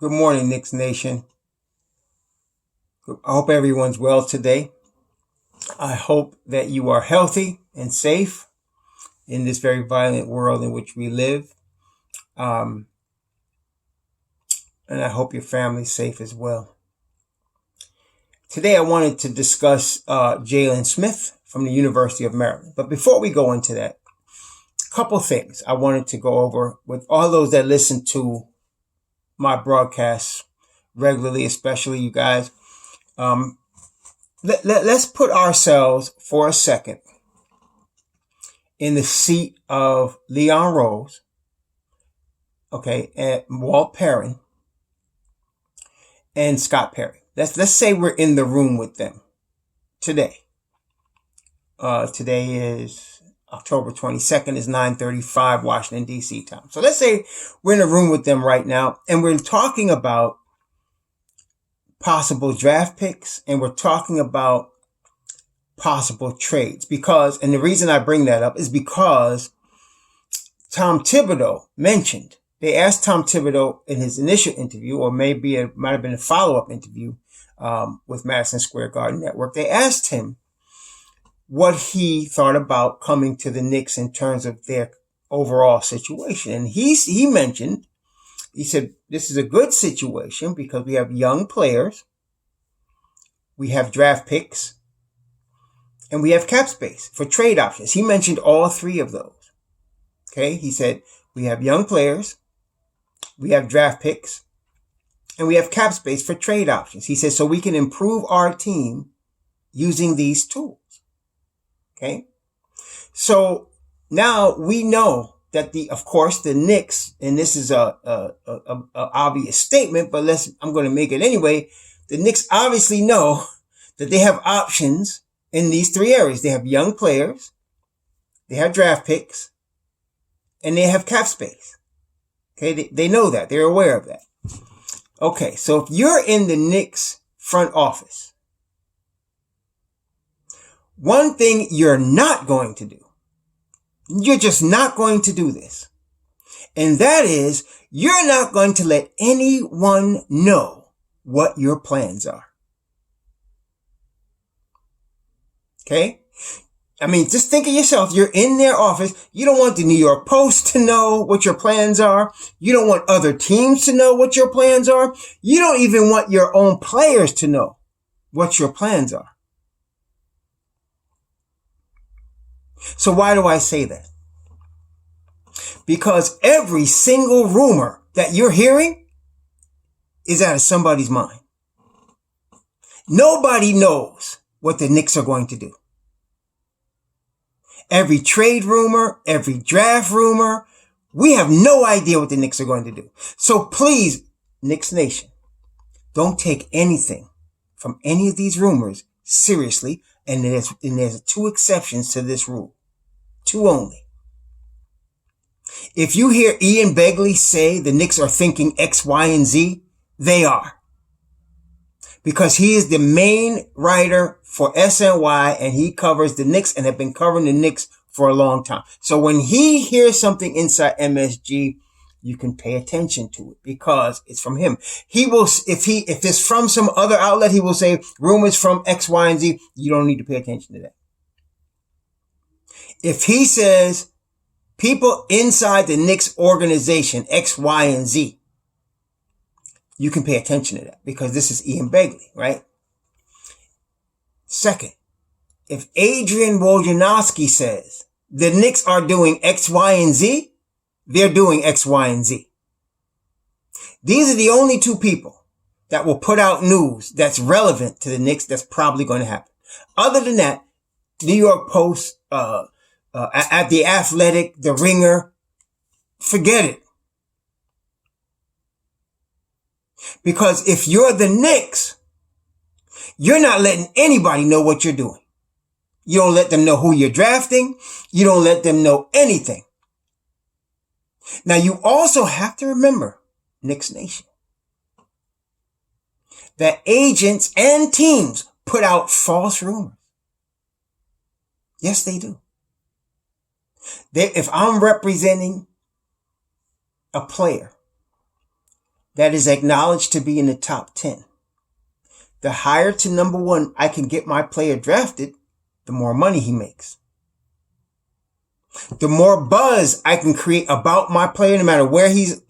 Good morning, Knicks Nation. I hope everyone's well today. I hope that you are healthy and safe in this very violent world in which we live. And I hope your family's safe as well. Today I wanted to discuss Jalen Smith from the University of Maryland. But before we go into that, a couple things I wanted to go over with all those that listen to my broadcasts regularly, especially you guys. Let's put ourselves for a second in the seat of Leon Rose, and Walt Perrin, and Scott Perry. Let's say we're in the room with them today. Today is October 22nd, is 9:35 Washington, D.C. time. So let's say we're in a room with them right now, and we're talking about possible draft picks, and we're talking about possible trades. And the reason I bring that up is because Tom Thibodeau mentioned, they asked Tom Thibodeau in his initial interview, or maybe it might have been a follow-up interview with Madison Square Garden Network. They asked him what he thought about coming to the Knicks in terms of their overall situation. And he mentioned, he said, this is a good situation because we have young players, we have draft picks, and we have cap space for trade options. He mentioned all three of those. Okay, he said, we have young players, we have draft picks, and we have cap space for trade options. He said, so we can improve our team using these tools. Okay, so now we know that of course, the Knicks, and this is a obvious statement, but I'm going to make it anyway. The Knicks obviously know that they have options in these three areas. They have young players, they have draft picks, and they have cap space. Okay, they know that. They're aware of that. Okay, so if you're in the Knicks front office, one thing you're not going to do, you're just not going to do this. And that is, you're not going to let anyone know what your plans are. Okay? I mean, just think of yourself. You're in their office. You don't want the New York Post to know what your plans are. You don't want other teams to know what your plans are. You don't even want your own players to know what your plans are. So why do I say that? Because every single rumor that you're hearing is out of somebody's mind. Nobody knows what the Knicks are going to do. Every trade rumor, every draft rumor, we have no idea what the Knicks are going to do. So please, Knicks Nation, don't take anything from any of these rumors seriously. And there's two exceptions to this rule. Two only. If you hear Ian Begley say the Knicks are thinking X, Y, and Z, they are. Because he is the main writer for SNY, and he covers the Knicks and have been covering the Knicks for a long time. So when he hears something inside MSG, you can pay attention to it because it's from him. He will, if it's from some other outlet, he will say rumors from X, Y, and Z. You don't need to pay attention to that. If he says people inside the Knicks organization, X, Y, and Z, you can pay attention to that because this is Ian Begley, right? Second, if Adrian Wojnarowski says the Knicks are doing X, Y, and Z, they're doing X, Y, and Z. These are the only two people that will put out news that's relevant to the Knicks that's probably going to happen. Other than that, New York Post, at The Athletic, The Ringer, forget it. Because if you're the Knicks, you're not letting anybody know what you're doing. You don't let them know who you're drafting. You don't let them know anything. Now, you also have to remember, Knicks Nation, that agents and teams put out false rumors. Yes, they do. If I'm representing a player, that is acknowledged to be in the top 10. The higher to number 1 I can get my player drafted, the more money he makes. The more buzz I can create about my player, no matter where he's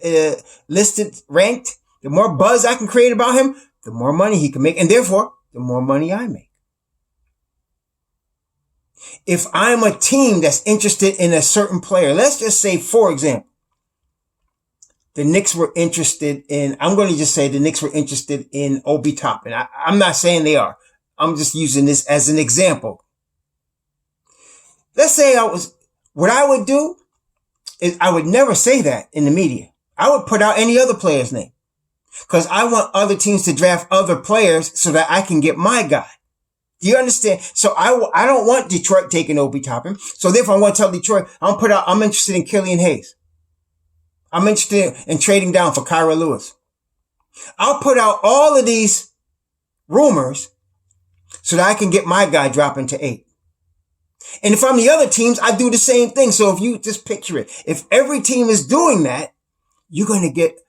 listed, ranked, the more buzz I can create about him, the more money he can make, and therefore, the more money I make. If I'm a team that's interested in a certain player, let's just say, for example, the Knicks were interested in, I'm going to just say the Knicks were interested in Obi Toppin. I'm not saying they are. I'm just using this as an example. Let's say what I would do is I would never say that in the media. I would put out any other player's name because I want other teams to draft other players so that I can get my guy. Do you understand? So I don't want Detroit taking Obi Toppin. So therefore I'm going to tell Detroit, I'm interested in Killian Hayes. I'm interested in trading down for Kyra Lewis. I'll put out all of these rumors so that I can get my guy dropping to 8. And if I'm the other teams, I do the same thing. So if you just picture it, if every team is doing that, you're going to get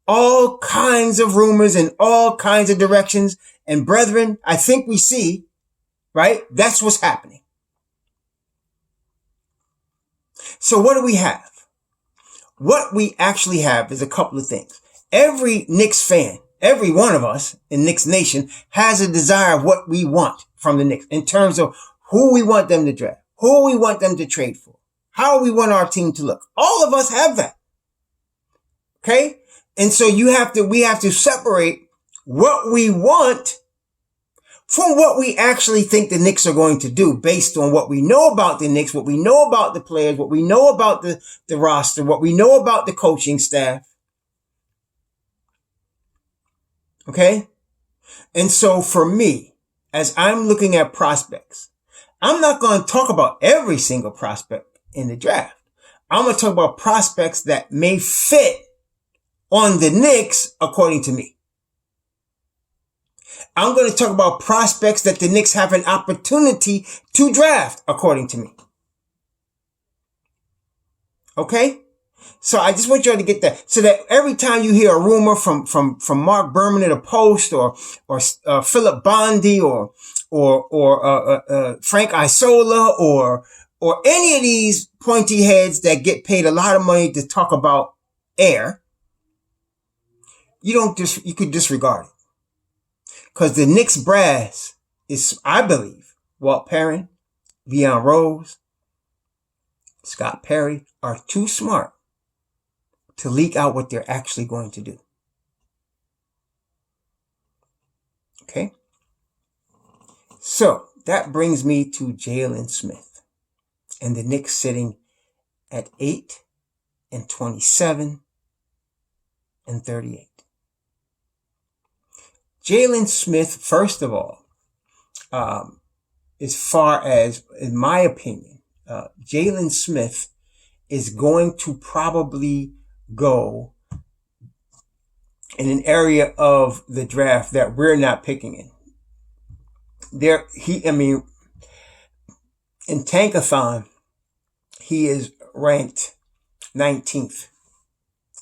all kinds of rumors in all kinds of directions. And brethren, I think we see, right? That's what's happening. So what do we have? What we actually have is a couple of things. Every Knicks fan, every one of us in Knicks Nation has a desire of what we want from the Knicks in terms of who we want them to draft, who we want them to trade for, how we want our team to look. All of us have that. Okay? And so we have to separate what we want from what we actually think the Knicks are going to do based on what we know about the Knicks, what we know about the players, what we know about the roster, what we know about the coaching staff. Okay? And so for me, as I'm looking at prospects, I'm not going to talk about every single prospect in the draft. I'm going to talk about prospects that may fit on the Knicks according to me. I'm going to talk about prospects that the Knicks have an opportunity to draft, according to me. Okay? So I just want y'all to get that. So that every time you hear a rumor from Mark Berman at a Post or Philip Bondi or Frank Isola or any of these pointy heads that get paid a lot of money to talk about air, you could disregard it. Because the Knicks brass is, I believe, Walt Perrin, Leon Rose, Scott Perry are too smart to leak out what they're actually going to do. Okay? So that brings me to Jalen Smith and the Knicks sitting at 8 and 27 and 38. Jalen Smith, first of all, as far as, in my opinion, Jalen Smith is going to probably go in an area of the draft that we're not picking in. In Tankathon, he is ranked 19th.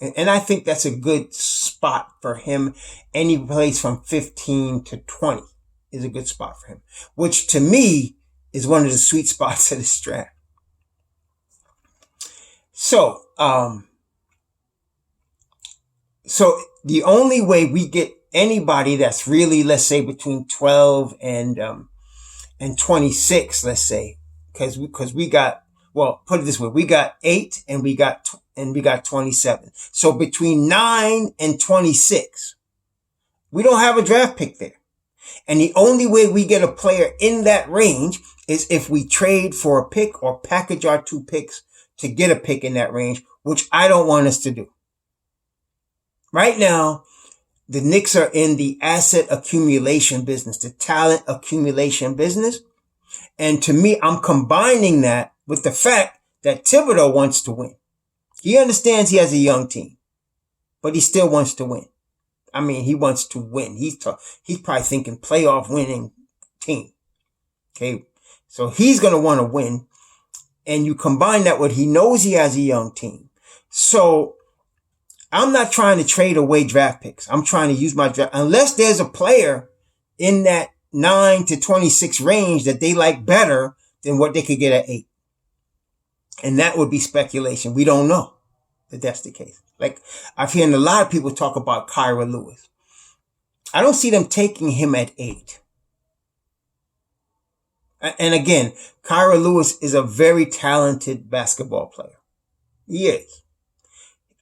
And I think that's a good spot for him. Any place from 15 to 20 is a good spot for him, which to me is one of the sweet spots of this draft. So the only way we get anybody that's really, let's say, between 12 and 26, let's say, because we got, well, put it this way, we got 8 and we got 27. So between 9 and 26, we don't have a draft pick there. And the only way we get a player in that range is if we trade for a pick or package our 2 picks to get a pick in that range, which I don't want us to do. Right now, the Knicks are in the asset accumulation business, the talent accumulation business. And to me, I'm combining that with the fact that Thibodeau wants to win. He understands he has a young team, but he still wants to win. I mean, he wants to win. He's probably thinking playoff winning team. Okay. So he's going to want to win. And you combine that with he knows he has a young team. So I'm not trying to trade away draft picks. I'm trying to use my draft. Unless there's a player in that 9 to 26 range that they like better than what they could get at 8. And that would be speculation. We don't know that that's the case. Like, I've heard a lot of people talk about Kyra Lewis. I don't see them taking him at 8. And again, Kyra Lewis is a very talented basketball player. He is.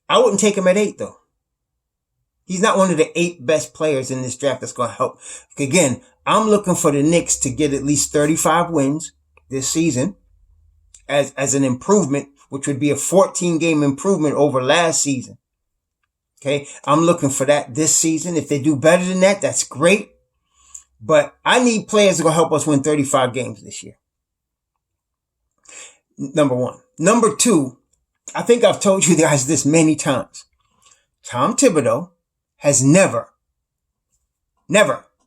I wouldn't take him at 8, though. He's not one of the 8 best players in this draft that's going to help. Again, I'm looking for the Knicks to get at least 35 wins this season as an improvement, which would be a 14-game improvement over last season. Okay, I'm looking for that this season. If they do better than that, that's great. But I need players that are going to help us win 35 games this year. Number one. Number two, I think I've told you guys this many times. Tom Thibodeau has never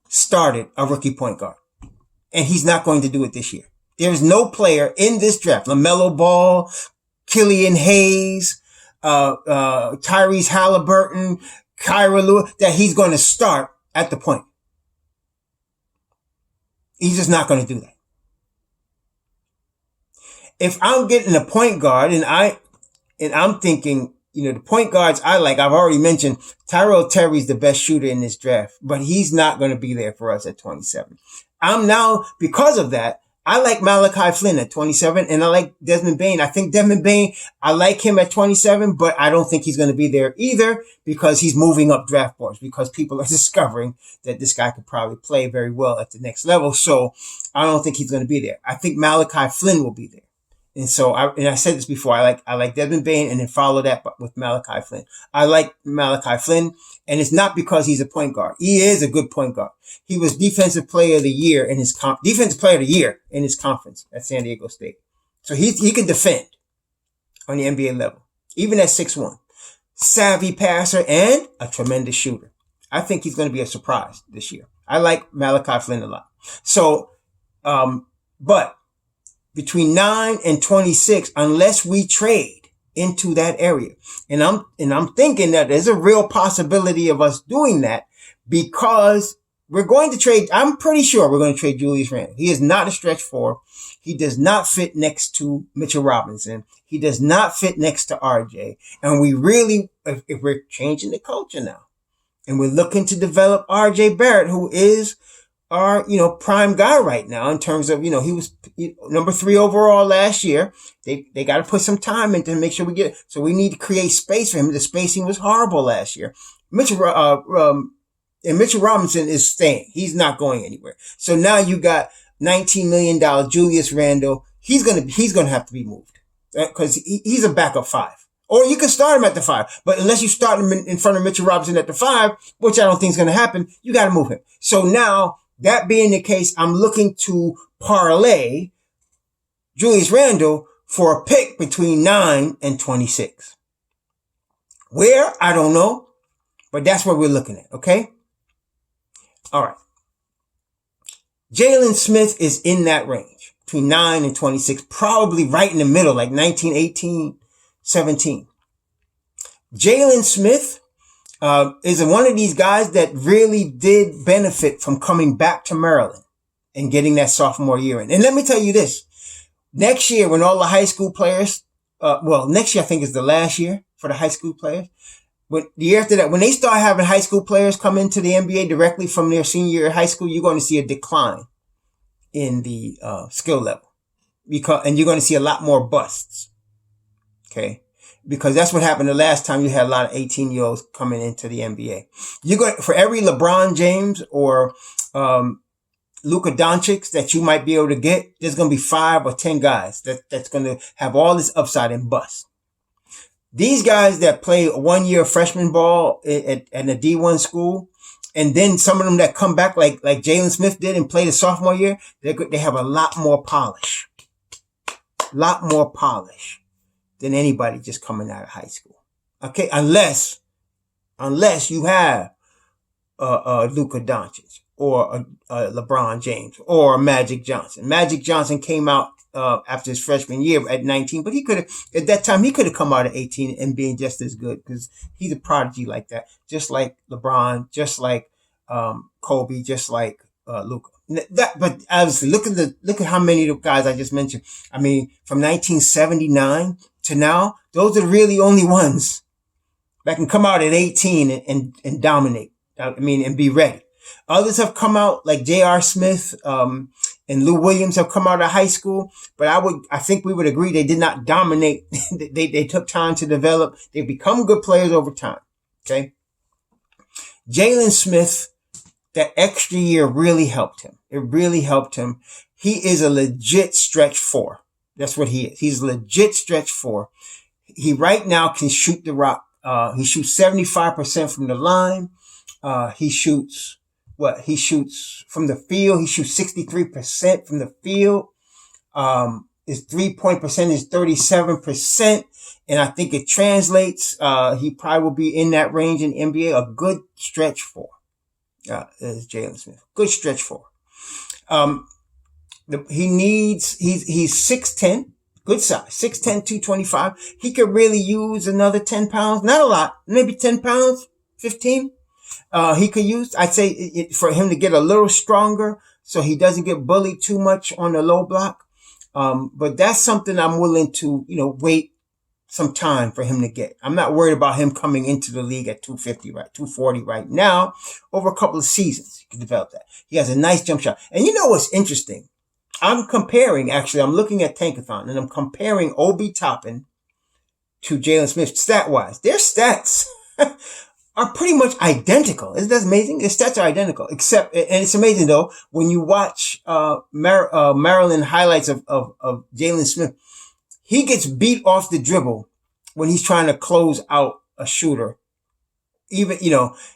started a rookie point guard. And he's not going to do it this year. There is no player in this draft, LaMelo Ball, Killian Hayes, Tyrese Halliburton, Kyra Lewis, that he's going to start at the point. He's just not going to do that. If I'm getting a point guard and I'm thinking, the point guards I like, I've already mentioned Tyrell Terry's the best shooter in this draft, but he's not going to be there for us at 27. I'm now, because of that, I like Malachi Flynn at 27, and I like Desmond Bane. I think Desmond Bane, I like him at 27, but I don't think he's going to be there either because he's moving up draft boards, because people are discovering that this guy could probably play very well at the next level. So I don't think he's going to be there. I think Malachi Flynn will be there. And so I said this before, I like Desmond Bane and then follow that with Malachi Flynn. I like Malachi Flynn, and it's not because he's a point guard. He is a good point guard. He was defensive player of the year in his conference at San Diego State. So he can defend on the NBA level, even at 6'1". Savvy passer and a tremendous shooter. I think he's going to be a surprise this year. I like Malachi Flynn a lot. So, but between 9 and 26, unless we trade into that area. And I'm thinking that there's a real possibility of us doing that, because we're going to trade. I'm pretty sure we're going to trade Julius Randle. He is not a stretch 4. He does not fit next to Mitchell Robinson. He does not fit next to RJ. And we really, if we're changing the culture now and we're looking to develop RJ Barrett, who is our, prime guy right now in terms of, he was number 3 overall last year. They got to put some time into to make sure we get it. So we need to create space for him. The spacing was horrible last year. Mitchell Robinson is staying. He's not going anywhere. So now you got $19 million Julius Randle. He's going to have to be moved because he's a backup 5. Or you can start him at the 5. But unless you start him in front of Mitchell Robinson at the 5, which I don't think is going to happen, you got to move him. So now, that being the case, I'm looking to parlay Julius Randle for a pick between 9 and 26. Where? I don't know. But that's what we're looking at, okay? All right. Jalen Smith is in that range, between 9 and 26, probably right in the middle, like 19, 18, 17. Jalen Smith is one of these guys that really did benefit from coming back to Maryland and getting that sophomore year in. And let me tell you this. Next year, when all the high school players, next year I think is the last year for the high school players. When the year after that, when they start having high school players come into the NBA directly from their senior year of high school, you're going to see a decline in the skill level, and you're going to see a lot more busts. Okay. Because that's what happened the last time you had a lot of 18-year-olds coming into the NBA. For every LeBron James or Luka Doncic that you might be able to get, there's going to be 5 or 10 guys that's going to have all this upside and bust. These guys that play 1 year freshman ball at a D1 school, and then some of them that come back like Jalen Smith did and played a sophomore year, they have a lot more polish. Than anybody just coming out of high school. Okay, unless you have Luka Doncic or LeBron James or Magic Johnson. Magic Johnson came out after his freshman year at 19, but at that time, he could have come out at 18 and being just as good because he's a prodigy like that, just like LeBron, just like Kobe, just like Luka. But obviously, look at how many of the guys I just mentioned. I mean, from 1979 to now, those are the really only ones that can come out at 18 and dominate. I mean, and be ready. Others have come out like J.R. Smith, and Lou Williams have come out of high school, but I think we would agree they did not dominate. they took time to develop. They become good players over time. Okay. Jalen Smith, that extra year really helped him. It really helped him. He is a legit stretch four. That's what he is. He's a legit stretch four. He right now can shoot the rock. He shoots 75% from the line. He shoots from the field. He shoots 63% from the field. His 3-point percentage is 37%. And I think it translates. He probably will be in that range in NBA. A good stretch four. Is Jalen Smith. Good stretch four. He's 6'10", good size, 6'10", 225. He could really use another 10 pounds. Not a lot, maybe 10 pounds, 15. He could use, I'd say for him to get a little stronger so he doesn't get bullied too much on the low block. But that's something I'm willing to, wait some time for him to get. I'm not worried about him coming into the league at 250, right? 240 right now. Over a couple of seasons, he can develop that. He has a nice jump shot. And you know what's interesting? I'm looking at Tankathon and I'm comparing Obi Toppin to Jalen Smith stat-wise. Their stats are pretty much identical. Isn't that amazing? Their stats are identical, except, and it's amazing though, when you watch Maryland highlights of Jalen Smith, he gets beat off the dribble when he's trying to close out a shooter. Even,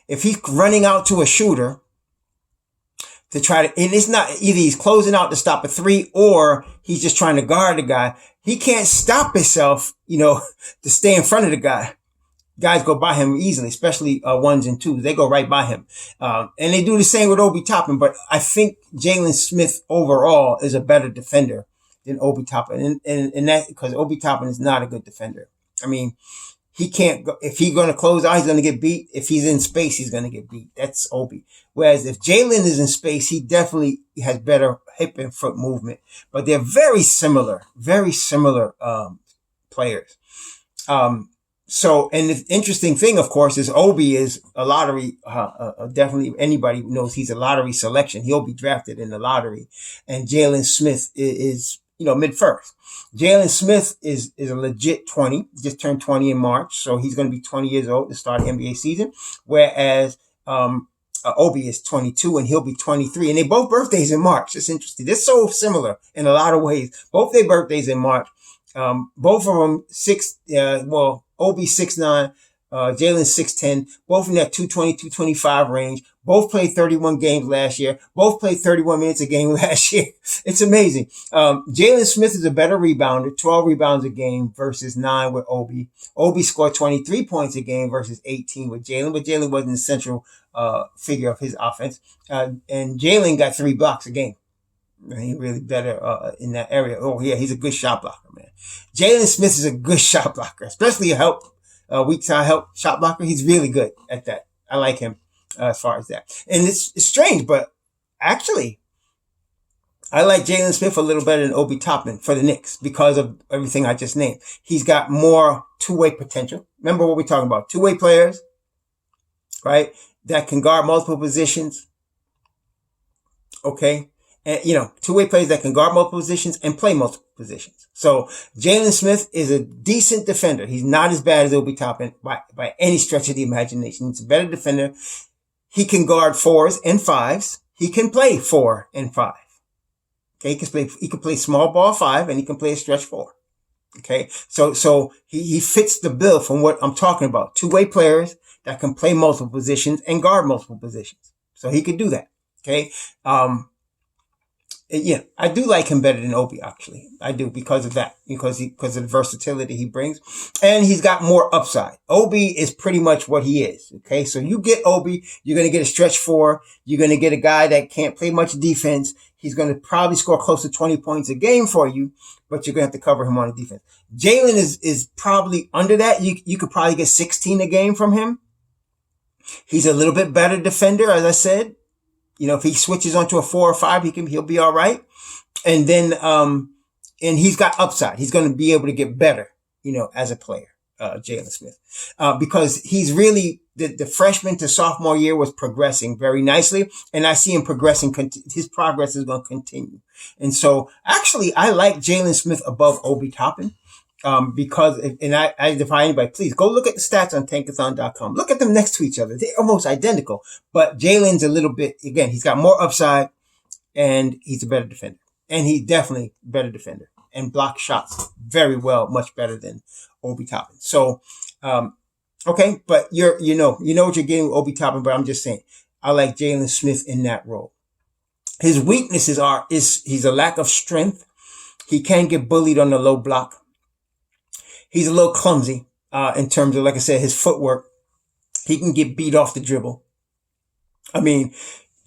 if he's running out to a shooter to try to, and it's not either he's closing out to stop a three or he's just trying to guard the guy. He can't stop himself, to stay in front of the guy. Guys go by him easily, especially ones and twos. They go right by him. And they do the same with Obi Toppin, but I think Jalen Smith overall is a better defender than Obi Toppin. And that, because Obi Toppin is not a good defender. I mean, he can't go, if he's going to close out, he's going to get beat. If he's in space, he's going to get beat. That's Obi. Whereas if Jalen is in space, he definitely has better hip and foot movement, but they're very similar players. So, and the interesting thing, of course, is Obi is a lottery, definitely anybody knows he's a lottery selection. He'll be drafted in the lottery. And Jalen Smith is mid-first. Jalen Smith is a legit 20, just turned 20 in March. So he's going to be 20 years old to start the NBA season. Whereas, Obi is 22 and he'll be 23. And they both birthdays in March. It's interesting. They're so similar in a lot of ways. Both their birthdays in March. Both of them Obi 6'9", Jalen 6'10", both in that 220, 225 range. Both played 31 games last year. Both played 31 minutes a game last year. It's amazing. Jalen Smith is a better rebounder, 12 rebounds a game versus 9 with Obi. Obi scored 23 points a game versus 18 with Jalen, but Jalen wasn't the central figure of his offense. And Jalen got 3 blocks a game. He's really better in that area. Oh yeah, he's a good shot blocker, man. Jalen Smith is a good shot blocker, especially a weak side help shot blocker. He's really good at that. I like him as far as that. And it's strange, but actually, I like Jalen Smith a little better than Obi Toppin for the Knicks because of everything I just named. He's got more two-way potential. Remember what we're talking about? Two-way players, right? That can guard multiple positions. Okay. And, two-way players that can guard multiple positions and play multiple positions. So Jalen Smith is a decent defender. He's not as bad as Obi Toppin by any stretch of the imagination. He's a better defender. He can guard 4s and 5s. He can play 4 and 5. Okay. He can play small ball 5 and he can play a stretch 4. Okay. So he fits the bill from what I'm talking about. Two-way players that can play multiple positions and guard multiple positions. So he could do that. Okay. Yeah, I do like him better than Obi, actually. I do, because of that, because of the versatility he brings, and he's got more upside. Obi is pretty much what he is. Okay, so you get Obi, you're going to get a stretch four. You're going to get a guy that can't play much defense. He's going to probably score close to 20 points a game for you, but you're going to have to cover him on the defense. Jalen is probably under that. You could probably get 16 a game from him. He's a little bit better defender, as I said. If he switches onto a 4 or 5, he'll be all right. And then, and he's got upside. He's going to be able to get better, as a player, Jalen Smith, because he's really, the freshman to sophomore year was progressing very nicely. And I see him progressing. His progress is going to continue. And so actually, I like Jalen Smith above Obi Toppin. Because, and I defy anybody, please go look at the stats on tankathon.com. Look at them next to each other. They're almost identical, but Jalen's a little bit, again, he's got more upside and he's a better defender, and he's definitely a better defender and blocks shots very well, much better than Obi Toppin. So, okay, but you know what you're getting with Obi Toppin, but I'm just saying, I like Jalen Smith in that role. His weaknesses he's a lack of strength. He can get bullied on the low block. He's a little clumsy, in terms of, like I said, his footwork. He can get beat off the dribble. I mean,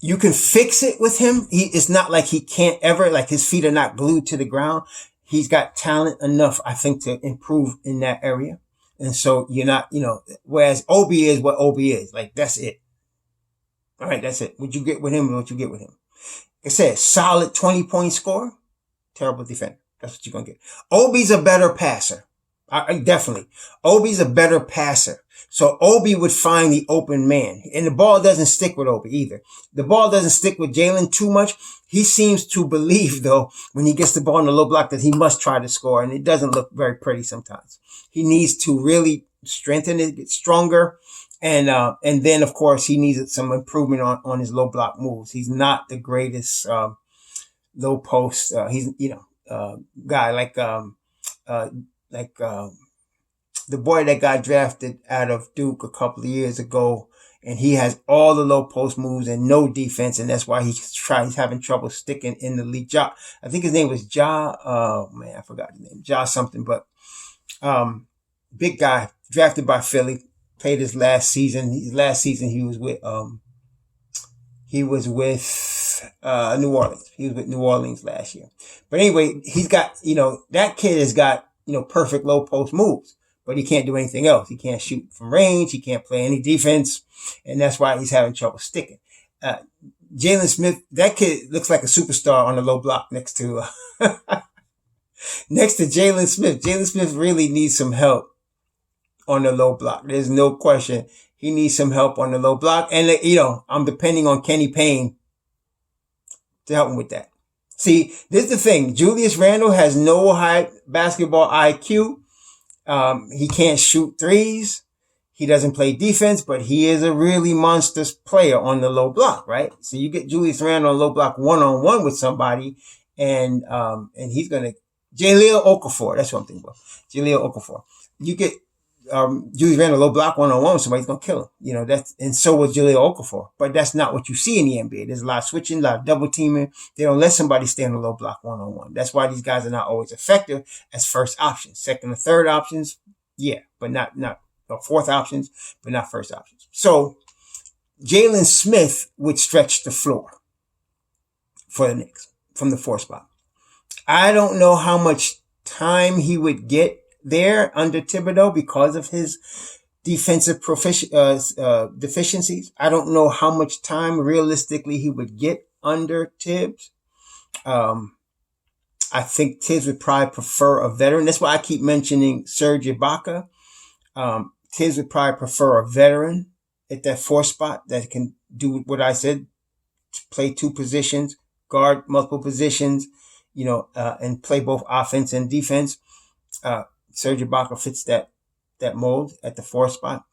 you can fix it with him. It's not like he can't ever, like his feet are not glued to the ground. He's got talent enough, I think, to improve in that area. And so you're not, whereas Obi is what Obi is. Like, that's it. All right, that's it. What you get with him and what you get with him. Like I said, solid 20-point score, terrible defender. That's what you're going to get. Obi's a better passer. Definitely. Obi's a better passer. So Obi would find the open man. And the ball doesn't stick with Obi either. The ball doesn't stick with Jalen too much. He seems to believe, though, when he gets the ball in the low block, that he must try to score. And it doesn't look very pretty sometimes. He needs to really strengthen it, get stronger. And then, of course, he needs some improvement on his low block moves. He's not the greatest, low post. He's, guy like the boy that got drafted out of Duke a couple of years ago, and he has all the low post moves and no defense, and that's why he's having trouble sticking in the league. I think his name was I forgot his name. Something, but big guy, drafted by Philly, played his last season. He was with New Orleans. He was with New Orleans last year. But anyway, he's got, that kid has got, perfect low post moves, but he can't do anything else. He can't shoot from range. He can't play any defense. And that's why he's having trouble sticking. Jalen Smith, that kid looks like a superstar on the low block next to Jalen Smith. Jalen Smith really needs some help on the low block. There's no question. He needs some help on the low block. And, I'm depending on Kenny Payne to help him with that. See, this is the thing. Julius Randle has no high basketball IQ. He can't shoot threes. He doesn't play defense, but he is a really monstrous player on the low block, right? So you get Julius Randle on low block one-on-one with somebody, and he's going to, Jahlil Okafor, that's what I'm thinking about. Jahlil Okafor. You get, Julius Randle low block one-on-one with somebody, he's going to kill him. And so was Jahlil Okafor. But that's not what you see in the NBA. There's a lot of switching, a lot of double teaming. They don't let somebody stay on the low block one-on-one. That's why these guys are not always effective as first options. Second or third options, yeah, but not fourth options, but not first options. So Jalen Smith would stretch the floor for the Knicks from the 4 spot. I don't know how much time he would get there under Thibodeau because of his defensive deficiencies. I don't know how much time realistically he would get under Tibbs. I think Tibbs would probably prefer a veteran. That's why I keep mentioning Serge Ibaka. Tibbs would probably prefer a veteran at that 4 spot that can do what I said, play 2 positions, guard multiple positions, and play both offense and defense. Serge Ibaka fits that mold at the 4 spot.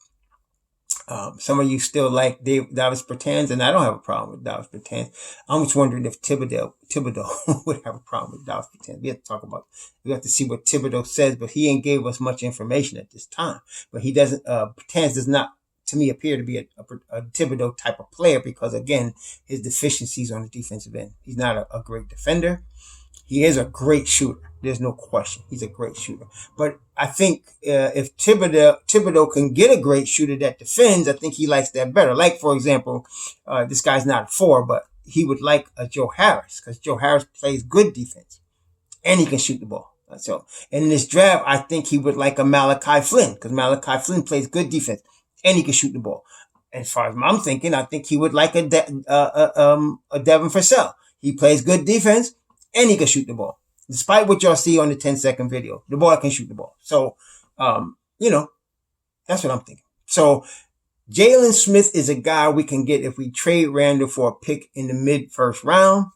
Some of you still like Davis Bertans, and I don't have a problem with Davis Bertans. I'm just wondering if Thibodeau would have a problem with Davis Bertans. We have to see what Thibodeau says, but he ain't gave us much information at this time. But he doesn't, Bertans does not to me appear to be a Thibodeau type of player because, again, his deficiencies on the defensive end. He's not a great defender. He is a great shooter. There's no question. He's a great shooter. But I think if Thibodeau can get a great shooter that defends, I think he likes that better. Like, for example, this guy's not a 4, but he would like a Joe Harris because Joe Harris plays good defense and he can shoot the ball. So, and in this draft, I think he would like a Malachi Flynn because Malachi Flynn plays good defense and he can shoot the ball. As far as I'm thinking, I think he would like a Devin Vassell. He plays good defense and he can shoot the ball. Despite what y'all see on the 10-second video, the boy can shoot the ball. So, that's what I'm thinking. So, Jalen Smith is a guy we can get if we trade Randall for a pick in the mid-first round.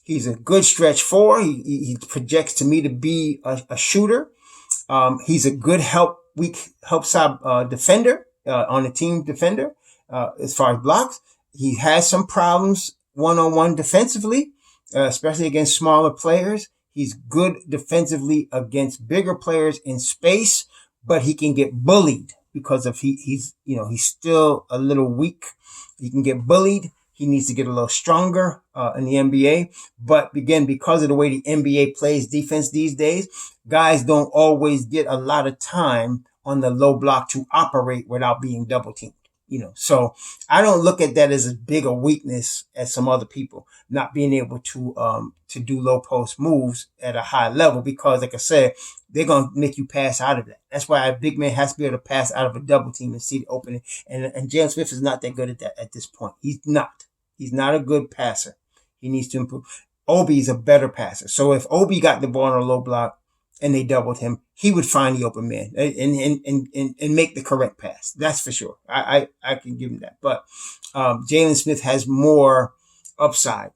He's a good stretch 4. He projects to me to be a shooter. He's a good weak help side defender on the team defender as far as blocks. He has some problems one-on-one defensively, especially against smaller players. He's good defensively against bigger players in space, but he can get bullied because of he's still a little weak. He can get bullied. He needs to get a little stronger in the NBA. But again, because of the way the NBA plays defense these days, guys don't always get a lot of time on the low block to operate without being double teamed. So I don't look at that as as big a weakness as some other people not being able to do low post moves at a high level because, like I said, they're going to make you pass out of that. That's why a big man has to be able to pass out of a double team and see the opening. And Jalen Smith is not that good at that at this point. He's not. He's not a good passer. He needs to improve. Obi is a better passer. So if Obi got the ball on a low block and they doubled him, he would find the open man and make the correct pass. That's for sure. I can give him that. But Jalen Smith has more upside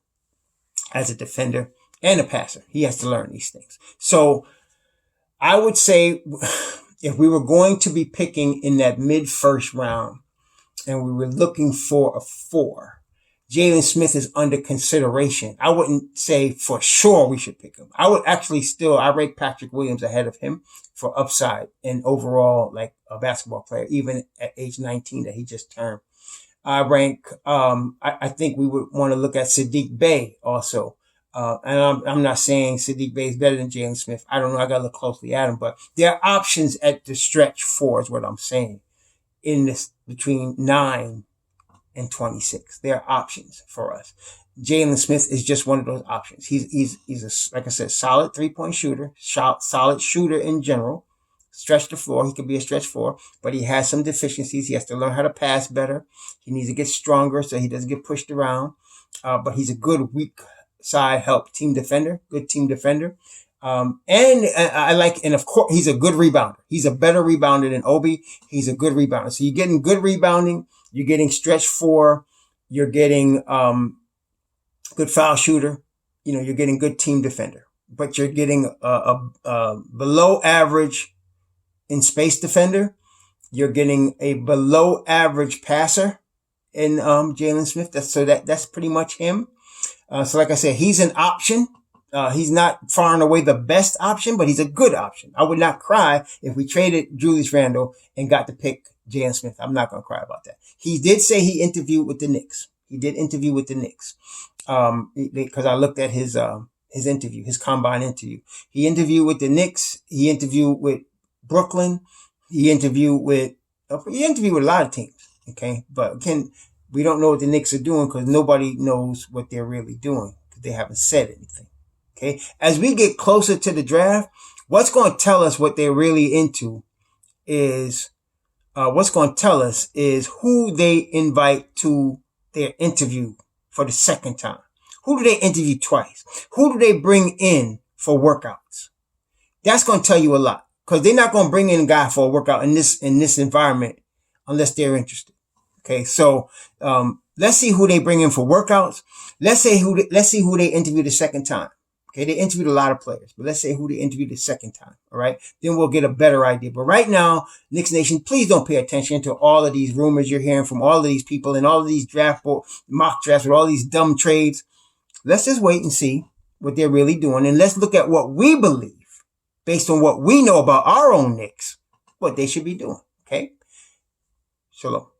as a defender and a passer. He has to learn these things. So I would say if we were going to be picking in that mid-first round and we were looking for a 4, Jalen Smith is under consideration. I wouldn't say for sure we should pick him. I would actually I rate Patrick Williams ahead of him for upside and overall like a basketball player, even at age 19 that he just turned. I think we would want to look at Sadiq Bey also. And I'm not saying Sadiq Bey is better than Jalen Smith. I don't know. I got to look closely at him, but there are options at the stretch 4 is what I'm saying in this between 9 and 26. There are options for us. Jalen Smith is just one of those options. He's like I said, solid 3-point shooter, solid shooter in general. Stretch the floor. He could be a stretch 4, but he has some deficiencies. He has to learn how to pass better. He needs to get stronger so he doesn't get pushed around. But he's a good weak side help team defender, good team defender. And of course, he's a good rebounder. He's a better rebounder than Obi. He's a good rebounder. So you're getting good rebounding. You're getting stretch 4. You're getting, good foul shooter. You're getting good team defender, but you're getting a below average in space defender. You're getting a below average passer in, Jalen Smith. That's pretty much him. So like I said, he's an option. He's not far and away the best option, but he's a good option. I would not cry if we traded Julius Randle and got to pick Jalen Smith. I'm not going to cry about that. He did say he interviewed with the Knicks. He did interview with the Knicks. Because I looked at his interview, his combine interview. He interviewed with the Knicks. He interviewed with Brooklyn. He interviewed with a lot of teams. Okay. But again, we don't know what the Knicks are doing because nobody knows what they're really doing because they haven't said anything. Okay. As we get closer to the draft, what's going to tell us what they're really into is, who they invite to their interview for the second time. Who do they interview twice? Who do they bring in for workouts? That's going to tell you a lot because they're not going to bring in a guy for a workout in this environment unless they're interested. Okay. So, let's see who they bring in for workouts. Let's see who they interview the second time. Okay, they interviewed a lot of players, but let's say who they interviewed the second time. All right, then we'll get a better idea. But right now, Knicks Nation, please don't pay attention to all of these rumors you're hearing from all of these people and all of these mock drafts with all these dumb trades. Let's just wait and see what they're really doing, and let's look at what we believe based on what we know about our own Knicks, what they should be doing. Okay, Shalom.